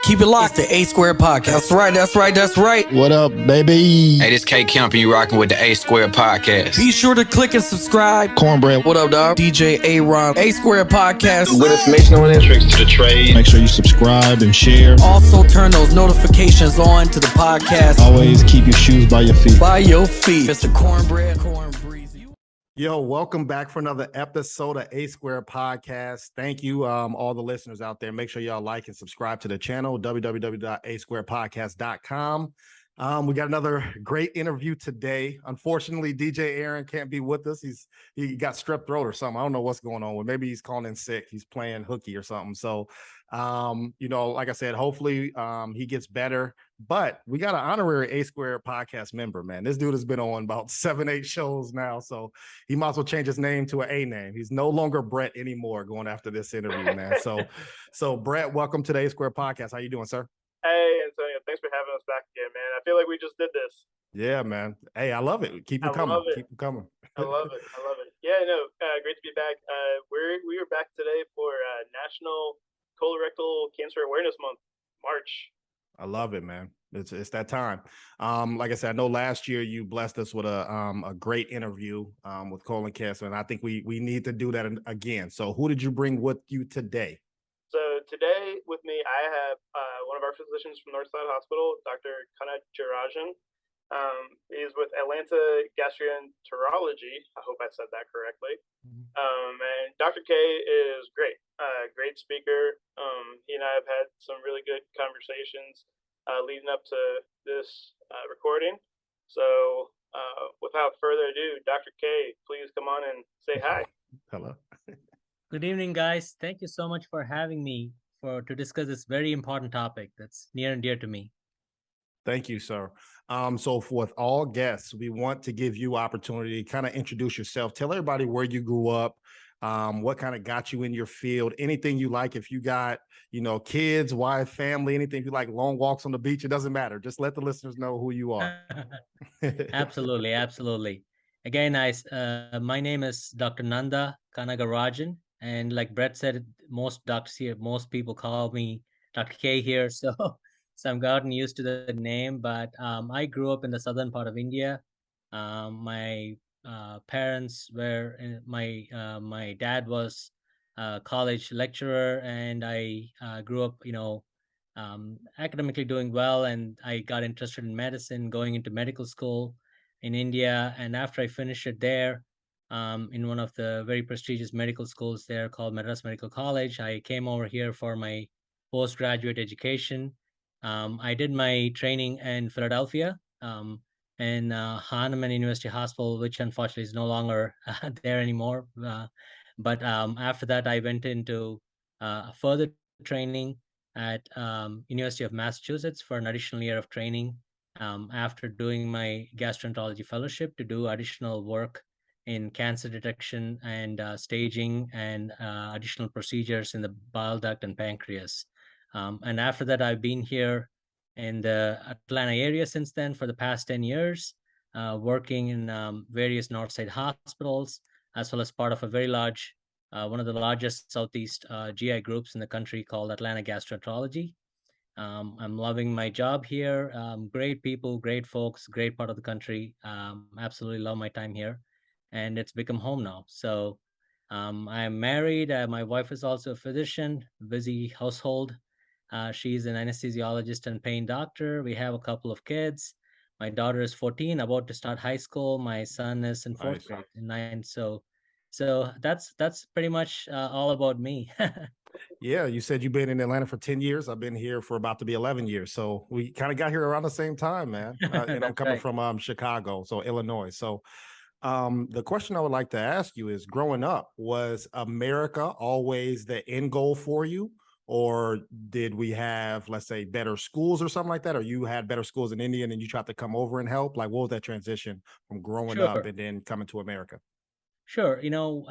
Keep it locked to A Square Podcast. That's right. What up, baby? Hey, this K Kemp, and you rocking with the A Square Podcast. Be sure to click and subscribe. Cornbread. What up, dog? DJ A-Ron, A Square Podcast. Good information on entrance to the trade. Make sure you subscribe and share. Also turn those notifications on to the podcast. Always keep your shoes by your feet. Mr. Cornbread, Corn Breezy. Yo, welcome back for another episode of A Square Podcast. Thank you, all the listeners out there. Make sure y'all like and subscribe to the channel, www.asquarepodcast.com. We got another great interview today. Unfortunately, DJ Aaron can't be with us. He got strep throat or something. I don't know what's going on with. Maybe he's calling in sick. He's playing hooky or something. So, like I said, hopefully he gets better. But we got an honorary A Square Podcast member, man. This dude has been on about 7-8 shows now, so he might as well change his name to an A name. He's no longer Brett anymore going after this interview, man. So Brett, welcome to the A Square Podcast. How you doing, sir? Hey, Antonio, thanks for having us back again, man. I feel like we just did this. Yeah, man. Hey, I love it. Keep them coming. Keep them coming. I love it. Yeah, no, great to be back. We are back today for National Colorectal Cancer Awareness Month, March. I love it, man. It's that time. Like I said, I know last year you blessed us with a great interview with colon cancer, and I think we need to do that again. So who did you bring with you today? So today with me, I have one of our physicians from Northside Hospital, Dr. Kanagarajan. He's with Atlanta Gastroenterology. I hope I said that correctly. And Dr. K is great, great speaker. He and I have had some really good conversations leading up to this recording. So without further ado, Dr. K, please come on and say hi. Hello. Good evening, guys. Thank you so much for having me to discuss this very important topic that's near and dear to me. Thank you, sir. So with all guests, we want to give you opportunity to kind of introduce yourself. Tell everybody where you grew up, what kind of got you in your field, anything you like. If you got, kids, wife, family, anything you like, long walks on the beach, it doesn't matter. Just let the listeners know who you are. Absolutely. Again, my name is Dr. Nanda Kanagarajan. And like Brett said, most doctors here, most people call me Dr. K here. So I've gotten used to the name, but I grew up in the southern part of India. My parents were, my dad was a college lecturer, and I grew up, academically doing well, and I got interested in medicine, going into medical school in India. And after I finished it there, in one of the very prestigious medical schools there called Madras Medical College, I came over here for my postgraduate education. I did my training in Philadelphia, in Hahnemann University Hospital, which unfortunately is no longer there anymore. But after that, I went into further training at University of Massachusetts for an additional year of training after doing my gastroenterology fellowship to do additional work in cancer detection and staging and additional procedures in the bile duct and pancreas. And after that, I've been here in the Atlanta area since then for the past 10 years, working in various Northside hospitals, as well as part of a very large, one of the largest Southeast GI groups in the country called Atlanta Gastroenterology. I'm loving my job here. Great people, great folks, great part of the country. Absolutely love my time here. And it's become home now. So I'm married. My wife is also a physician, busy household. She's an anesthesiologist and pain doctor. We have a couple of kids. My daughter is 14, about to start high school. My son is in fourth grade, in 9. So that's pretty much all about me. Yeah, you said you've been in Atlanta for 10 years. I've been here for about to be 11 years. So we kind of got here around the same time, man. And I'm coming from Chicago, so Illinois. So the question I would like to ask you is, growing up, was America always the end goal for you? Or did we have, let's say, better schools or something like that? Or you had better schools in India and then you tried to come over and help? Like, what was that transition from growing up and then coming to America? Sure.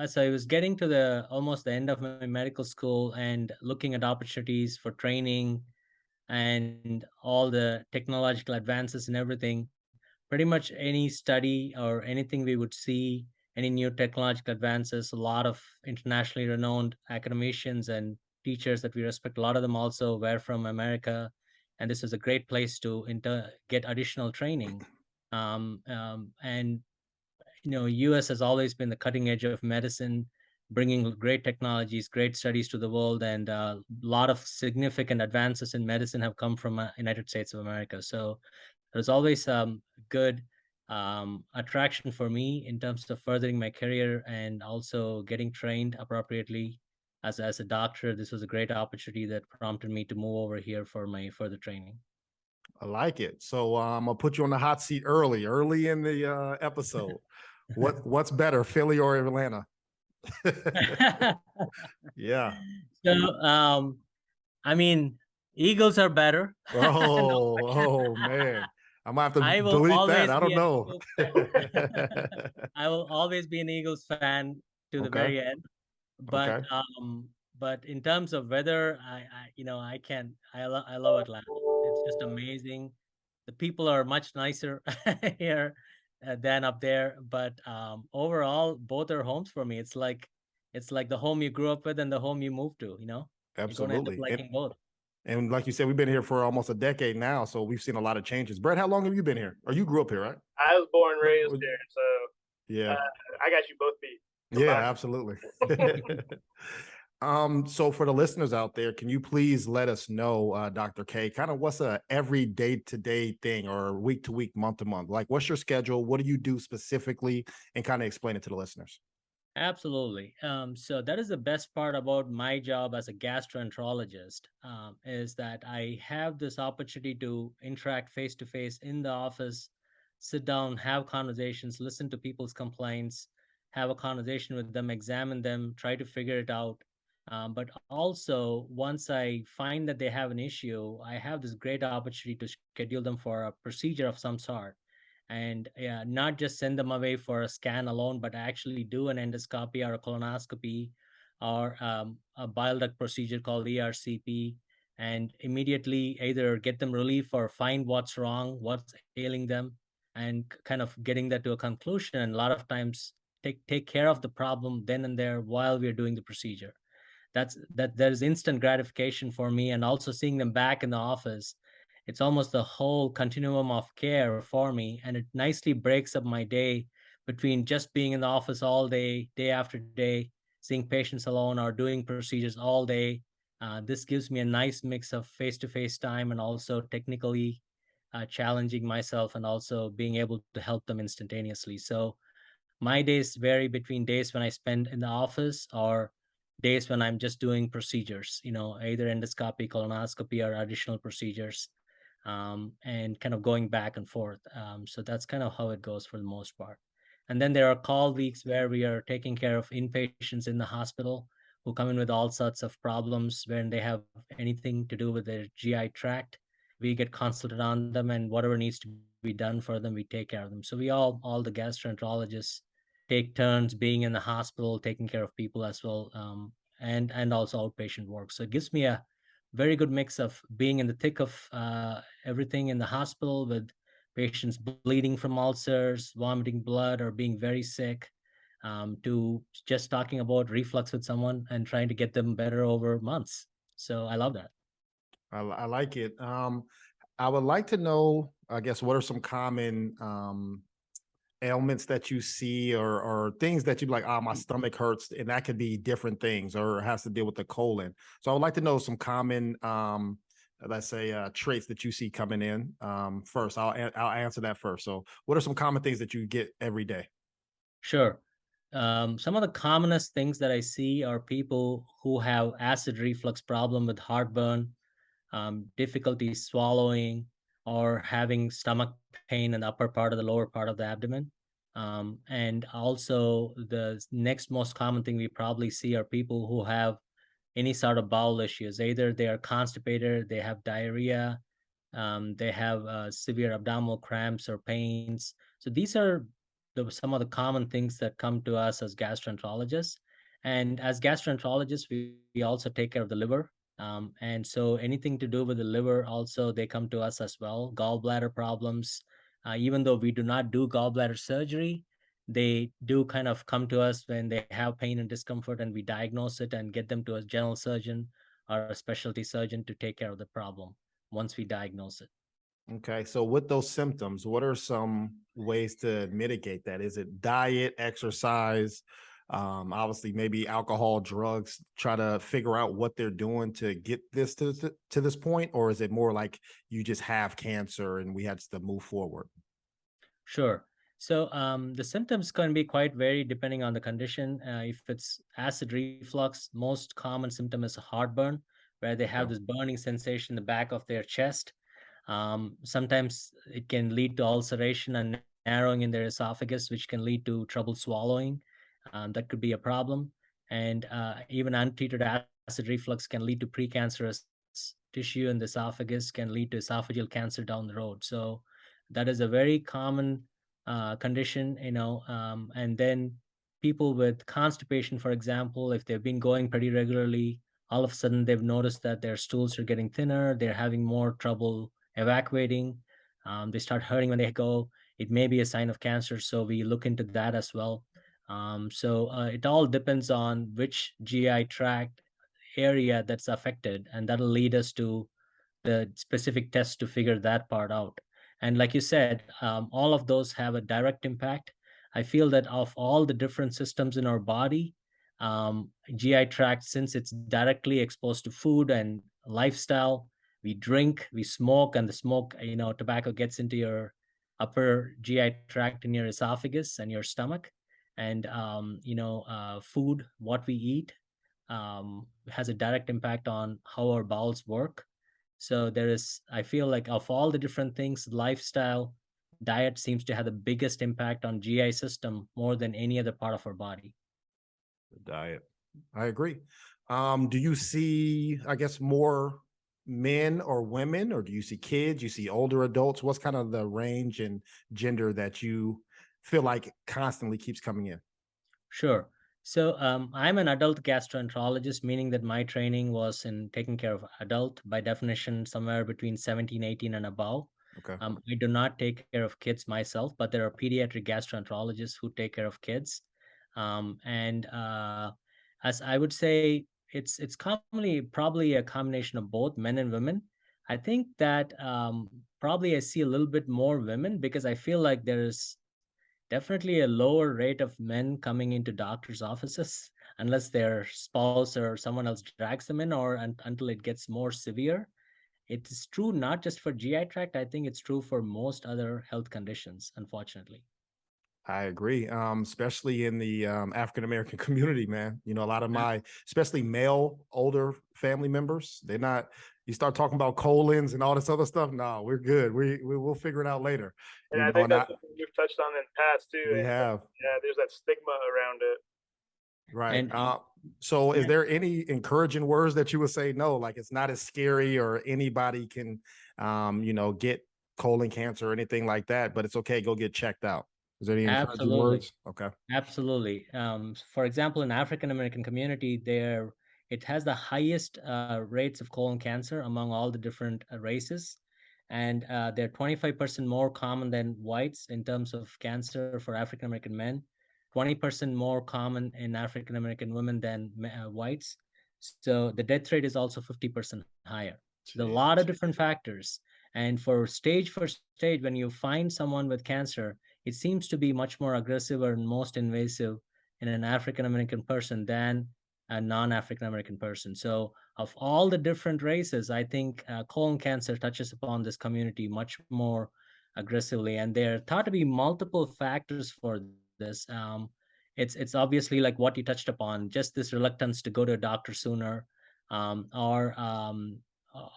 As I was getting to almost the end of my medical school and looking at opportunities for training and all the technological advances and everything, pretty much any study or anything we would see, any new technological advances, a lot of internationally renowned academicians and teachers that we respect. A lot of them also were from America, and this was a great place to get additional training. And US has always been the cutting edge of medicine, bringing great technologies, great studies to the world, and a lot of significant advances in medicine have come from United States of America. So there's always good attraction for me in terms of furthering my career and also getting trained appropriately as a doctor. This was a great opportunity that prompted me to move over here for my further training. I like it. So I'm gonna put you on the hot seat early in the episode. What's better, Philly or Atlanta? Yeah. So I mean, Eagles are better. Oh man. I'm gonna have to I will delete that. always I be don't an know. Eagles fan. I will always be an Eagles fan to the Okay. very end. But Okay. but in terms of weather, I can't. I love Atlanta. It's just amazing. The people are much nicer here than up there. But overall, both are homes for me. It's like the home you grew up with and the home you moved to. You're going to end up Absolutely. liking both. And like you said, we've been here for almost a decade now, so we've seen a lot of changes. Brett, how long have you been here? Or you grew up here, right? I was born and raised here, so Yeah. I got you both beat. Yeah, absolutely. So for the listeners out there, can you please let us know, Dr. K, kind of what's a every day-to-day thing or week-to-week, month-to-month? Like, what's your schedule? What do you do specifically? And kind of explain it to the listeners. Absolutely. So that is the best part about my job as a gastroenterologist, is that I have this opportunity to interact face to face in the office, sit down, have conversations, listen to people's complaints, have a conversation with them, examine them, try to figure it out. But also, once I find that they have an issue, I have this great opportunity to schedule them for a procedure of some sort, and not just send them away for a scan alone, but actually do an endoscopy or a colonoscopy or a bile duct procedure called ERCP, and immediately either get them relief or find what's wrong, what's ailing them, and kind of getting that to a conclusion. And a lot of times take care of the problem then and there while we're doing the procedure. There's instant gratification for me, and also seeing them back in the office, it's almost the whole continuum of care for me, and it nicely breaks up my day between just being in the office all day, day after day, seeing patients alone or doing procedures all day. This gives me a nice mix of face-to-face time and also technically challenging myself and also being able to help them instantaneously. So my days vary between days when I spend in the office or days when I'm just doing procedures, either endoscopy, colonoscopy, or additional procedures, and kind of going back and forth. So that's kind of how it goes for the most part. And then there are call weeks where we are taking care of inpatients in the hospital who come in with all sorts of problems when they have anything to do with their GI tract. We get consulted on them, and whatever needs to be done for them, we take care of them. So we all the gastroenterologists take turns being in the hospital, taking care of people as well, and also outpatient work. So it gives me a very good mix of being in the thick of everything in the hospital with patients bleeding from ulcers, vomiting blood, or being very sick, to just talking about reflux with someone and trying to get them better over months. So I love that. I like it. I would like to know, I guess, what are some common ailments that you see or things that you like, my stomach hurts, and that could be different things or it has to deal with the colon. So I would like to know some common, let's say, traits that you see coming in. First, I'll answer that first. So what are some common things that you get every day? Sure. Some of the commonest things that I see are people who have acid reflux problem with heartburn, difficulty swallowing, or having stomach pain in the upper part of the lower part of the abdomen. And also the next most common thing we probably see are people who have any sort of bowel issues. Either they are constipated, they have diarrhea, they have severe abdominal cramps or pains. So these are some of the common things that come to us as gastroenterologists. And as gastroenterologists, we also take care of the liver. And so anything to do with the liver, also they come to us as well. Gallbladder problems, even though we do not do gallbladder surgery, they do kind of come to us when they have pain and discomfort, and we diagnose it and get them to a general surgeon or a specialty surgeon to take care of the problem once we diagnose it. Okay, so with those symptoms, what are some ways to mitigate that? Is it diet, exercise, obviously maybe alcohol, drugs? Try to figure out what they're doing to get this to this point, or is it more like you just have cancer and we have to move forward? Sure. So the symptoms can be quite varied depending on the condition. If it's acid reflux, most common symptom is heartburn, where they have Okay. this burning sensation in the back of their chest. Sometimes it can lead to ulceration and narrowing in their esophagus, which can lead to trouble swallowing. That could be a problem. And even untreated acid reflux can lead to precancerous tissue in the esophagus, can lead to esophageal cancer down the road. So that is a very common condition, and then people with constipation, for example, if they've been going pretty regularly, all of a sudden they've noticed that their stools are getting thinner, they're having more trouble evacuating, they start hurting when they go, it may be a sign of cancer. So we look into that as well. So it all depends on which GI tract area that's affected, and that'll lead us to the specific tests to figure that part out. And like you said, all of those have a direct impact. I feel that of all the different systems in our body, GI tract, since it's directly exposed to food and lifestyle, we drink, we smoke, and the smoke, tobacco gets into your upper GI tract in your esophagus and your stomach. And, food, what we eat, has a direct impact on how our bowels work. So I feel like of all the different things, lifestyle, diet seems to have the biggest impact on GI system more than any other part of our body. The diet. I agree. Do you see, I guess, more men or women, or do you see kids? You see older adults? What's kind of the range and gender that you feel like constantly keeps coming in? Sure. So I'm an adult gastroenterologist, meaning that my training was in taking care of adult, by definition, somewhere between 17, 18 and above. Okay. I do not take care of kids myself, but there are pediatric gastroenterologists who take care of kids. And as I would say, it's commonly probably a combination of both men and women. I think that probably I see a little bit more women because I feel like there is definitely a lower rate of men coming into doctors' offices unless their spouse or someone else drags them in, or until it gets more severe. It is true not just for GI tract. I think it's true for most other health conditions, unfortunately. I agree. Especially in the African American community, man. You know, a lot of my, especially male older family members, they're not. You start talking about colons and all this other stuff. No, we're good. We'll figure it out later. And You I know, think and that's something you've touched on in the past too. we have. Yeah, there's that stigma around it. Right. And So is there any encouraging words that you would say, no, like it's not as scary, or anybody can, get colon cancer or anything like that, but it's okay, go get checked out? Is there any encouraging absolutely. words? Okay. Absolutely. For example, in African American community, it has the highest rates of colon cancer among all the different races, and they're 25% more common than whites in terms of cancer for African American men, 20% more common in African American women than whites. So the death rate is also 50% higher. So there are a lot of different factors. And for stage, when you find someone with cancer, it seems to be much more aggressive and most invasive in an African American person than a non-African American person. So of all the different races, I think colon cancer touches upon this community much more aggressively, and there are thought to be multiple factors for this. It's obviously like what you touched upon, just this reluctance to go to a doctor sooner, um, or um,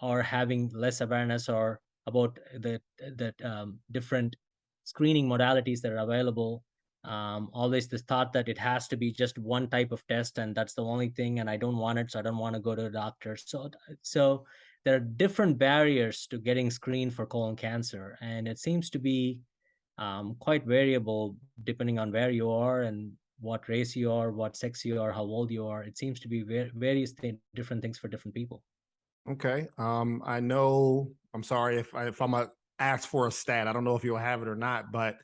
or having less awareness or about the different screening modalities that are available. Always this thought that it has to be just one type of test and that's the only thing, and I don't want it, so I don't want to go to a doctor. So there are different barriers to getting screened for colon cancer, and it seems to be quite variable depending on where you are and what race you are, what sex you are, how old you are. It seems to be various different things for different people. Okay. I know, I'm sorry if I'm a ask for a stat. I don't know if you'll have it or not, but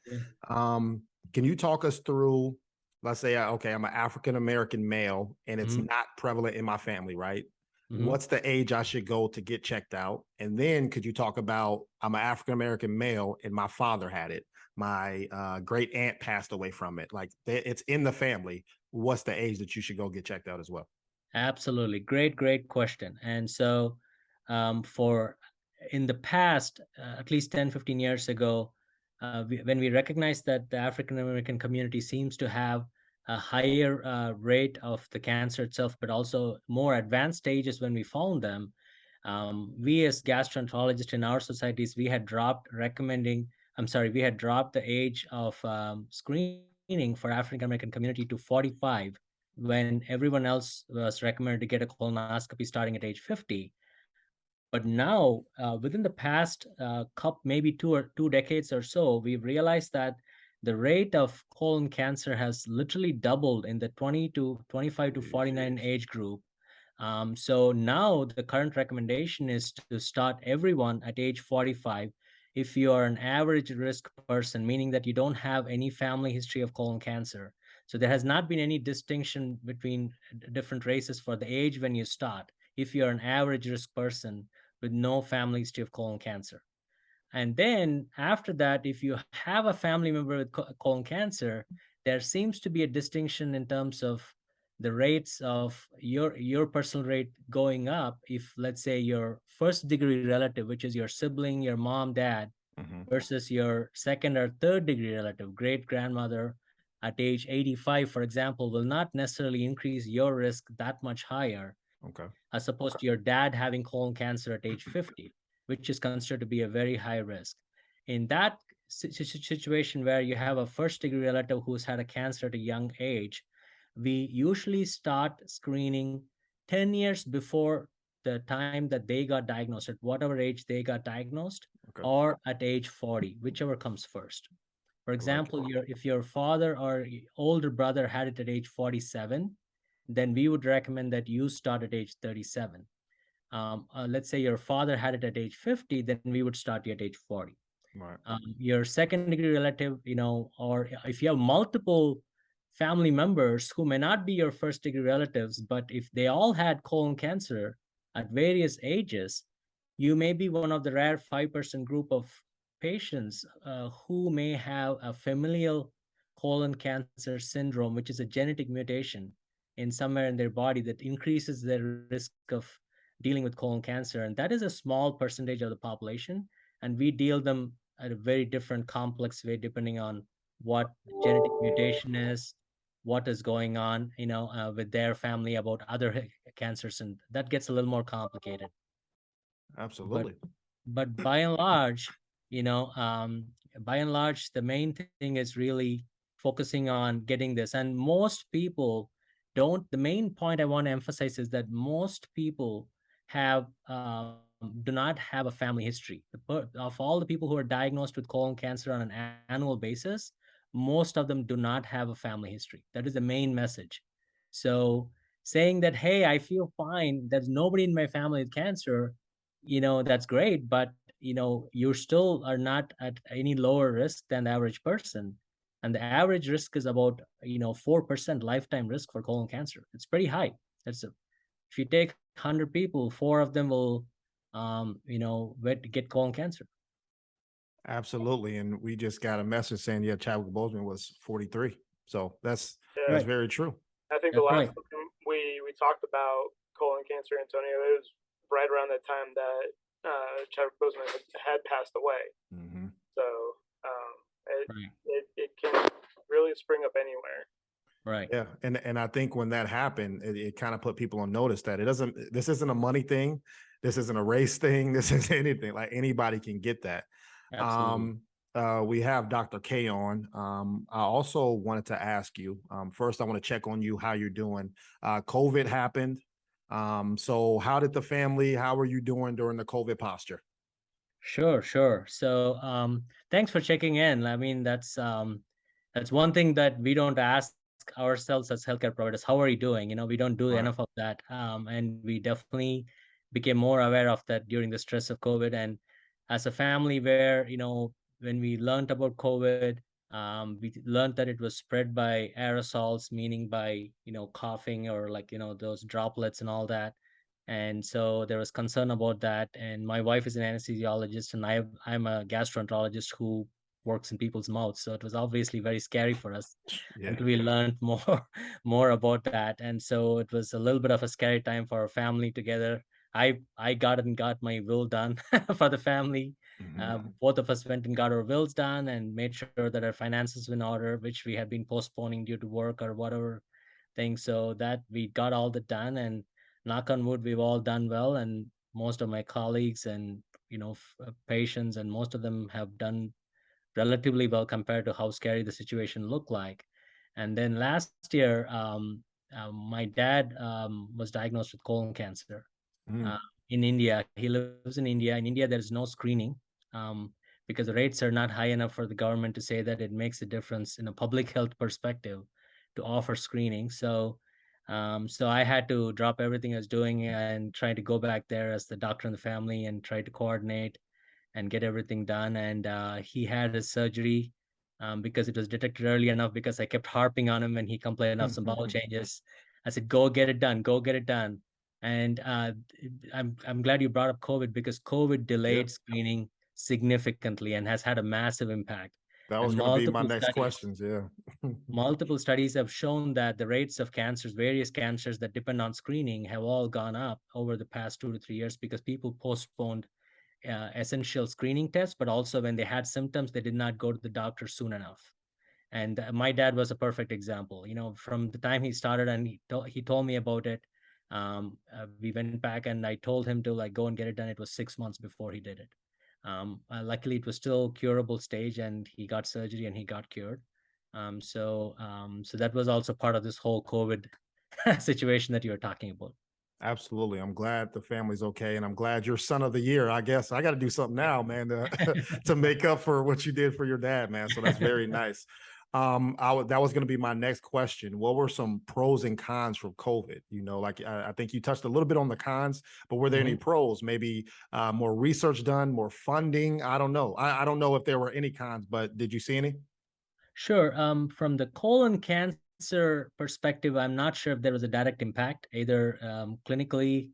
can you talk us through, let's say, okay, I'm an African American male and it's Mhm. not prevalent in my family, right? what's the age I should go to get checked out? And then could you talk about, I'm an African-American male and my father had it. My great aunt passed away from it. Like it's in the family. What's the age that you should go get checked out as well? Absolutely. Great question. And so, for in the past, at least 10, 15 years ago, when we recognized that the African American community seems to have a higher rate of the cancer itself, but also more advanced stages when we found them, we as gastroenterologists in our societies, we had dropped we had dropped the age of screening for African American community to 45 when everyone else was recommended to get a colonoscopy starting at age 50. But now, within the past maybe 2 decades or so, we've realized that the rate of colon cancer has literally doubled in the 20 to 25 to 49 age group. So now the current recommendation is to start everyone at age 45 if you are an average risk person, meaning that you don't have any family history of colon cancer. So there has not been any distinction between different races for the age when you start, if you're an average risk person with no family history of colon cancer. And then after that, if you have a family member with colon cancer, there seems to be a distinction in terms of the rates of your personal rate going up. If, let's say, your first degree relative, which is your sibling, your mom, dad, versus your second or third degree relative, great grandmother at age 85, for example, will not necessarily increase your risk that much higher, as opposed to your dad having colon cancer at age 50, which is considered to be a very high risk. In that situation where you have a first degree relative who's had a cancer at a young age, we usually start screening 10 years before the time that they got diagnosed, at whatever age they got diagnosed, or at age 40, whichever comes first. For example, if your father or older brother had it at age 47, then we would recommend that you start at age 37. Let's say your father had it at age 50, then we would start you at age 40. Right. Your second degree relative, or if you have multiple family members who may not be your first degree relatives, but if they all had colon cancer at various ages, you may be one of the rare 5% group of patients who may have a familial colon cancer syndrome, which is a genetic mutation in somewhere in their body that increases their risk of dealing with colon cancer. And that is a small percentage of the population. And we deal them at a very different, complex way, depending on what genetic mutation is, what is going on, with their family about other cancers. And that gets a little more complicated. Absolutely. But by and large, the main thing is really focusing on getting this. And most people don't. The main point I want to emphasize is that most people do not have a family history. Of all the people who are diagnosed with colon cancer on an annual basis, most of them do not have a family history. That is the main message. So saying that, hey, I feel fine, there's nobody in my family with cancer, that's great, but you still are not at any lower risk than the average person. And the average risk is about 4% lifetime risk for colon cancer. It's pretty high. If you take 100 people, 4 of them will get colon cancer. Absolutely. And we just got a message saying, Chadwick Boseman was 43. So that's Right. very true. I think the last time we talked about colon cancer, Antonio, it was right around the time that Chadwick Boseman had passed away. So it can really spring up anywhere. Right. Yeah. And I think when that happened, it kind of put people on notice that this isn't a money thing. This isn't a race thing. This isn't anything. Like anybody can get that. Absolutely. We have Dr. K on. I also wanted to ask you, first, I want to check on you, how you're doing. COVID happened. So how did the family, how are you doing during the COVID posture? Sure. So thanks for checking in. I mean, that's one thing that we don't ask ourselves as healthcare providers. How are you doing? We don't do enough of that. And we definitely became more aware of that during the stress of COVID. And as a family where, when we learned about COVID, we learned that it was spread by aerosols, meaning by, coughing or those droplets and all that. And so there was concern about that. And my wife is an anesthesiologist, and I'm a gastroenterologist who works in people's mouths. So it was obviously very scary for us Yeah. until we learned more about that. And so it was a little bit of a scary time for our family together. I got my will done for the family. Both of us went and got our wills done and made sure that our finances were in order, which we had been postponing due to work or whatever thing. So that we got all that done, and knock on wood, we've all done well. And most of my colleagues and patients, and most of them have done relatively well compared to how scary the situation looked like. And then last year, my dad was diagnosed with colon cancer in India. He lives in India. In India, there is no screening because the rates are not high enough for the government to say that it makes a difference in a public health perspective to offer screening. So I had to drop everything I was doing and try to go back there as the doctor in the family and try to coordinate and get everything done. And he had his surgery because it was detected early enough, because I kept harping on him when he complained of some bowel changes. I said, go get it done, go get it done. And I'm glad you brought up COVID, because COVID delayed screening significantly and has had a massive impact. That And was going to be my multiple next studies, questions. Yeah. multiple studies have shown that the rates of cancers, various cancers that depend on screening, have all gone up over the past 2 to 3 years because people postponed essential screening tests, but also when they had symptoms, they did not go to the doctor soon enough. And my dad was a perfect example. From the time he started and he told me about it, we went back and I told him to like go and get it done. It was 6 months before he did it. Luckily, it was still curable stage, and he got surgery and he got cured. So that was also part of this whole COVID situation that you were talking about. Absolutely. I'm glad the family's okay. And I'm glad you're son of the year. I guess I got to do something now, man, to make up for what you did for your dad, man. So that's very nice. That was going to be my next question. What were some pros and cons from COVID? Like I think you touched a little bit on the cons, but were there any pros? Maybe more research done, more funding? I don't know. I don't know if there were any cons, but did you see any? Sure. From the colon cancer perspective, I'm not sure if there was a direct impact either clinically,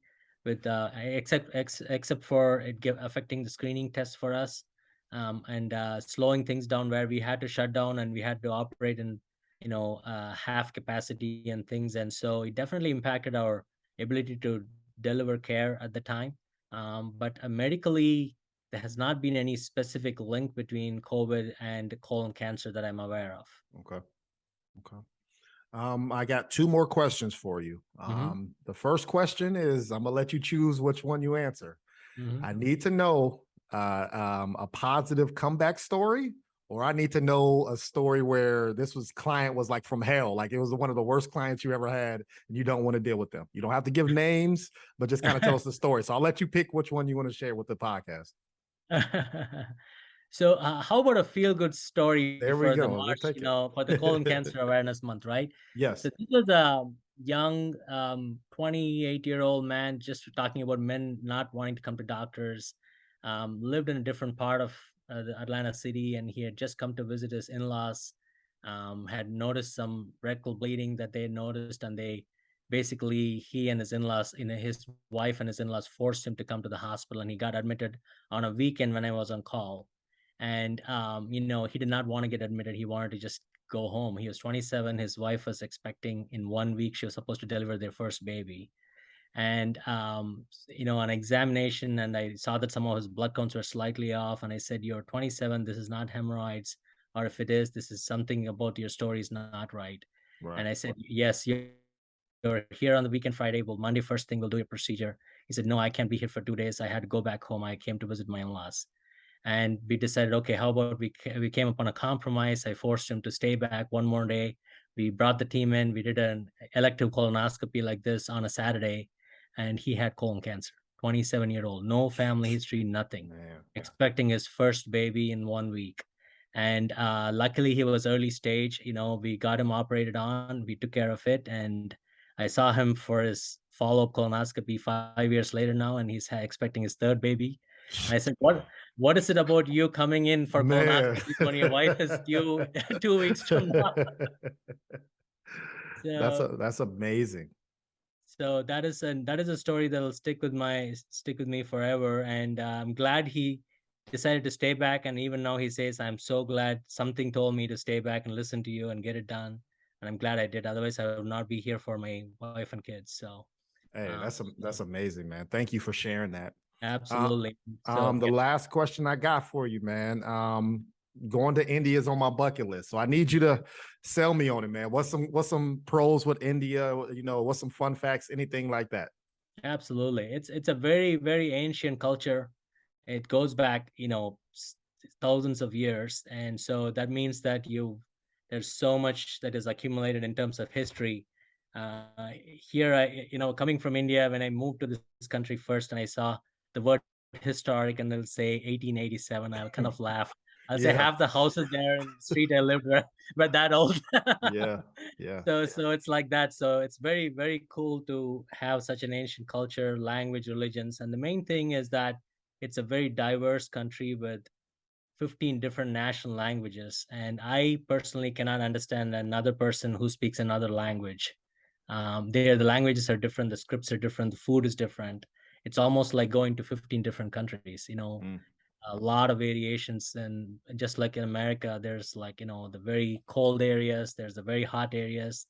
with except for it affecting the screening test for us, and slowing things down where we had to shut down and we had to operate in half capacity and things, and so it definitely impacted our ability to deliver care at the time. But medically, there has not been any specific link between COVID and colon cancer that I'm aware of. Okay. I got two more questions for you. The first question is, I'm gonna let you choose which one you answer. I need to know a positive comeback story, or I need to know a story where client was like from hell, like it was one of the worst clients you ever had, and you don't want to deal with them. You don't have to give names, but just kind of tell us the story. So I'll let you pick which one you want to share with the podcast. So how about a feel-good story There we for the go. We'll March, take it. for the Colon Cancer Awareness Month, right? Yes. So this was a young 28-year-old man, just talking about men not wanting to come to doctors, lived in a different part of the Atlanta city, and he had just come to visit his in-laws, had noticed some rectal bleeding that they had noticed, and he and his in-laws, his wife and his in-laws forced him to come to the hospital, and he got admitted on a weekend when I was on call. And he did not want to get admitted. He wanted to just go home. He was 27. His wife was expecting in 1 week. She was supposed to deliver their first baby. And on examination, and I saw that some of his blood counts were slightly off, and I said, you're 27, this is not hemorrhoids, or if it is, this is something about your story is not right. And I said, yes, you're here on the weekend Friday. Well, Monday first thing we'll do your procedure. He said, no, I can't be here for 2 days. I had to go back home. I came to visit my in-laws. And we decided, okay, how about we came up on a compromise. I forced him to stay back one more day. We brought the team in. We did an elective colonoscopy like this on a Saturday, and he had colon cancer. 27-year-old, no family history, nothing. Man. Expecting his first baby in 1 week. And luckily, he was early stage. We got him operated on. We took care of it, and I saw him for his follow-up colonoscopy 5 years later now, and he's expecting his third baby. And I said, what is it about you coming in for colonoscopy when your wife is due 2 weeks from now? That's amazing. So that is a story that'll stick with me forever. And I'm glad he decided to stay back. And even now he says, "I'm so glad something told me to stay back and listen to you and get it done." And I'm glad I did. Otherwise, I would not be here for my wife and kids. So, Hey, that's so amazing, man. Thank you for sharing that. absolutely. So The last question I got for you, man. Going to India is on my bucket list, so I need you to sell me on it, man. What's some pros with India? You know, what's some fun facts? Anything like that? absolutely, it's a very very ancient culture. It goes back, thousands of years, and so that means that there's so much that is accumulated in terms of history. Uh, Here, coming from India, when I moved to this country first, and I saw the word historic, and they'll say 1887, I'll kind of laugh. I'll say Yeah, half the houses there in the street I lived were that old. yeah, yeah. So it's like that. So it's very very cool to have such an ancient culture, language, religions, and the main thing is that it's a very diverse country with 15 different national languages, and I personally cannot understand another person who speaks another language. There, the languages are different, the scripts are different, the food is different. It's almost like going to 15 different countries. Mm. A lot of variations, and just like in America, there's like the very cold areas, there's the very hot areas,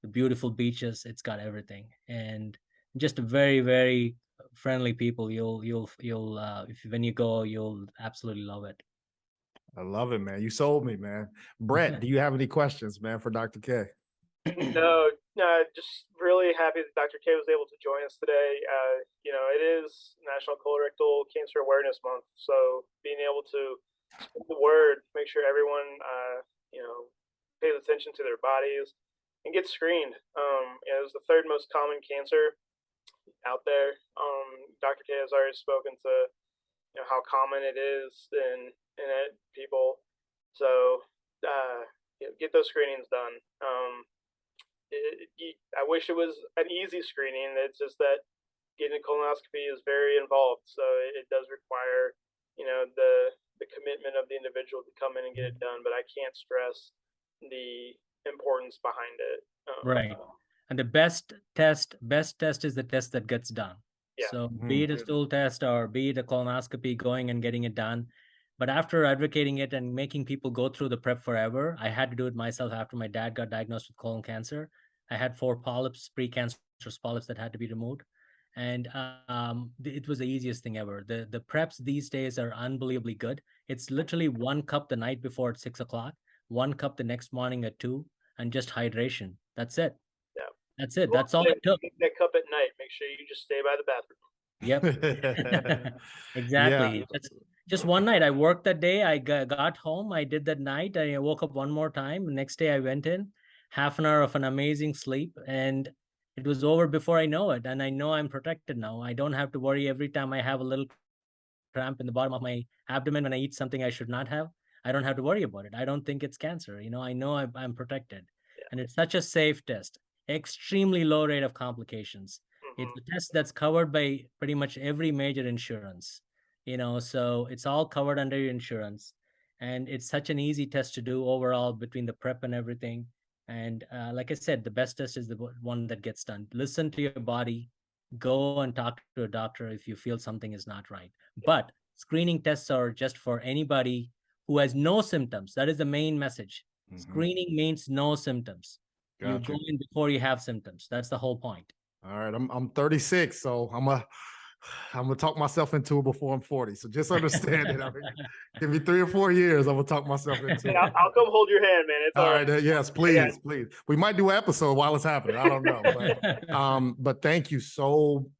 the beautiful beaches. It's got everything, and just a very very friendly people. You'll if when you go, you'll absolutely love it. I love it, man. You sold me, man. Brett, do you have any questions, man, for Dr. K? No, no, just really happy that Dr. K was able to join us today. It is National Colorectal Cancer Awareness Month, so being able to spread the word, make sure everyone, pays attention to their bodies and gets screened. It was the third most common cancer out there. Dr. K has already spoken to how common it is in people. So get those screenings done. I wish it was an easy screening. It's just that getting a colonoscopy is very involved, so it does require the commitment of the individual to come in and get it done. But I can't stress the importance behind it. Right. And the best test is the test that gets done. Yeah. So be it a stool test or be it a colonoscopy, going and getting it done. But after advocating it and making people go through the prep forever, I had to do it myself after my dad got diagnosed with colon cancer. I had 4 polyps, precancerous polyps that had to be removed. And it was the easiest thing ever. The preps these days are unbelievably good. It's literally 1 cup the night before at 6 o'clock, 1 cup the next morning at 2, and just hydration. That's it. Yeah. That's it. That's all it took. Take that cup at night. Make sure you just stay by the bathroom. Yep. Yeah. Exactly. Just one night. I worked that day. I got home. I did that night. I woke up one more time. The next day I went in, half an hour of an amazing sleep, and it was over before I know it. And I know I'm protected now. I don't have to worry every time I have a little cramp in the bottom of my abdomen when I eat something I should not have. I don't have to worry about it. I don't think it's cancer. I know I'm protected. Yeah. And it's such a safe test. Extremely low rate of complications. It's a test that's covered by pretty much every major insurance. So it's all covered under your insurance. And it's such an easy test to do overall between the prep and everything. And like I said, the best test is the one that gets done. Listen to your body. Go and talk to a doctor if you feel something is not right. But screening tests are just for anybody who has no symptoms. That is the main message. Screening means no symptoms. You Gotcha. go in before you have symptoms. That's the whole point. All right, I'm 36, so I'm gonna talk myself into it before I'm 40. So just understand it. Give me 3 or 4 years, I'm gonna talk myself into it. I'll come hold your hand, man. It's all right. Yes, please, Yeah. please. We might do an episode while it's happening. I don't know, but thank you so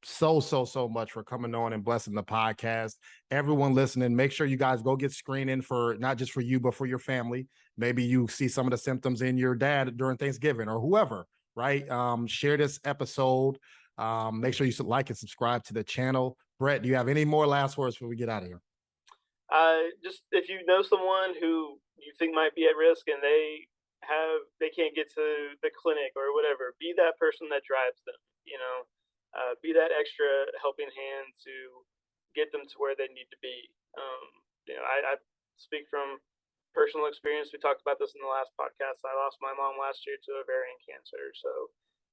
much for coming on and blessing the podcast. Everyone listening, make sure you guys go get screening for not just for you, but for your family. Maybe you see some of the symptoms in your dad during Thanksgiving or whoever. Right? Share this episode. Make sure you like and subscribe to the channel. Brett, do you have any more last words before we get out of here? Just if you know someone who you think might be at risk and they can't get to the clinic or whatever, be that person that drives them. Be that extra helping hand to get them to where they need to be. I speak from personal experience. We talked about this in the last podcast. I lost my mom last year to ovarian cancer. So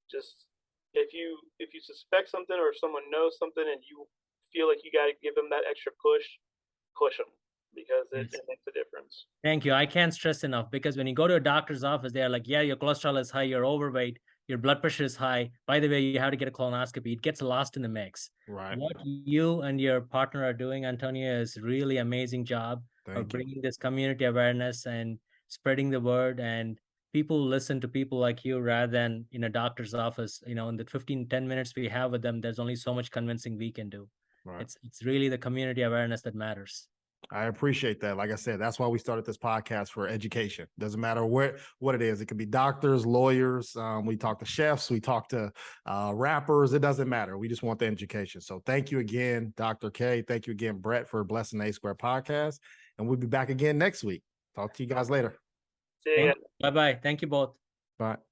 just if you suspect something or if someone knows something and you feel like you got to give them that extra push them because it makes a difference. Thank you. I can't stress enough, because when you go to a doctor's office, they're like, yeah, your cholesterol is high, you're overweight, your blood pressure is high. By the way, you have to get a colonoscopy. It gets lost in the mix. Right. What you and your partner are doing, Antonio, is really amazing job Thank of you. bringing this community awareness and spreading the word. And people listen to people like you rather than in a doctor's office. In the 10 minutes we have with them, there's only so much convincing we can do. Right. It's really the community awareness that matters. I appreciate that. Like I said, that's why we started this podcast, for education. Doesn't matter what it is. It could be doctors, lawyers. We talk to chefs. We talk to rappers. It doesn't matter. We just want the education. So thank you again, Dr. K. Thank you again, Brett, for blessing the A Square podcast. And we'll be back again next week. Talk to you guys later. See ya. Bye-bye. Thank you both. Bye.